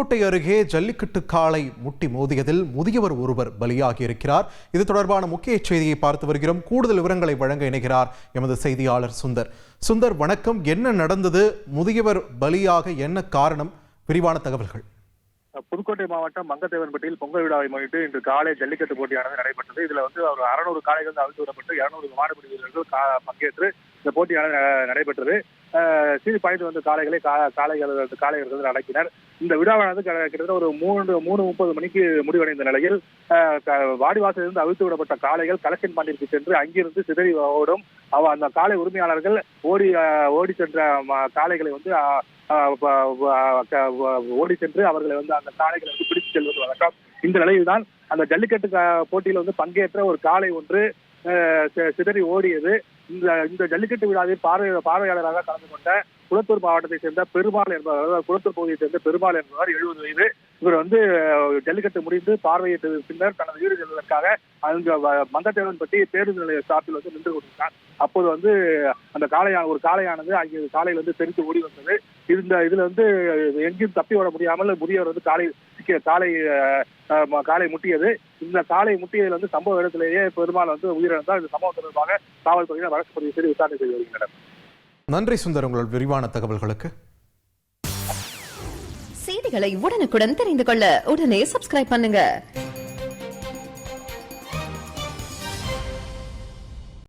புதுக்கோட்டை அருகே ஜல்லிக்கட்டு காளை முட்டி மோதியதில் முதியவர் ஒருவர் பலியாகி இருக்கிறார். இது தொடர்பான முக்கிய செய்தியை பார்த்து வருகிறோம். கூடுதல் விவரங்களை வழங்க இணைகிறார் எமது செய்தியாளர் சுந்தர். வணக்கம். என்ன நடந்தது? முதியவர் பலியாக என்ன காரணம்? விரிவான தகவல்கள். புதுக்கோட்டை மாவட்டம் மங்கத்தேவன்பட்டியில் பொங்கல் விழாவை முன்னிட்டு இன்று காலை ஜல்லிக்கட்டு போட்டியானது நடைபெற்றது. இதுல ஒரு 600 காளைகள் அவிழ்த்து விடப்பட்டு 200 மாடுபிடி வீரர்கள் பங்கேற்று இந்த போட்டியானது நடைபெற்றது. சீறி பாய்ந்து வந்த காளைகள் அடக்கினர். இந்த விழாவானது கிட்டத்தட்ட ஒரு 3:30 மணிக்கு முடிவடைந்த நிலையில் வாடிவாசலிருந்து அவிழ்த்து விடப்பட்ட காளைகள் கலெக்ஷன் பாண்டிற்கு சென்று அங்கிருந்து சிதறி ஓடும். அந்த காளை உரிமையாளர்கள் ஓடி சென்ற காளைகளை ஓடி சென்று அவர்களை அந்த காளைகளை பிடித்து செல்வது வழக்கம். இந்த நிலையில்தான் அந்த ஜல்லிக்கட்டு போட்டியில் பங்கேற்ற ஒரு காளை ஒன்று சிதறி ஓடியது. இந்த ஜல்லிக்கட்டு விழாவில் பார்வையாளராக கலந்து கொண்ட குளத்தூர் மாவட்டத்தை சேர்ந்த பெருமாள் என்பவர், குளத்தூர் பகுதியை சேர்ந்த பெருமாள் என்பவர் 70 வயது. இவர் ஜல்லிக்கட்டு முடிந்து பார்வையிட்ட பின்னர் தனது வீடு செல்வதற்காக அங்கு மங்கத்தேவன்பட்டி பேருந்து நிலைய ஸ்டாப்பில் நின்று கொண்டிருந்தார். அப்போது அந்த ஒரு காளையானது அங்கே காலையில் தெரிந்து ஓடி வந்தது. இதுல எங்கேயும் தப்பி வர முடியாமல் முதியவர் காலை முட்டியது. இந்த காலை முட்டியதில் சம்பவ இடத்திலேயே பெருமாள் உயிரிழந்தார். இந்த சம்பவம் தொடர்பாக காவல்துறையினர் வழக்கு பதிவு செய்து விசாரணை செய்து வருகின்றனர். நன்றி சுந்தர், உங்கள் விரிவான தகவல்களுக்கு. செய்திகளை உடனுக்குடன் தெரிந்து கொள்ள உடனே சப்ஸ்கிரைப் பண்ணுங்க.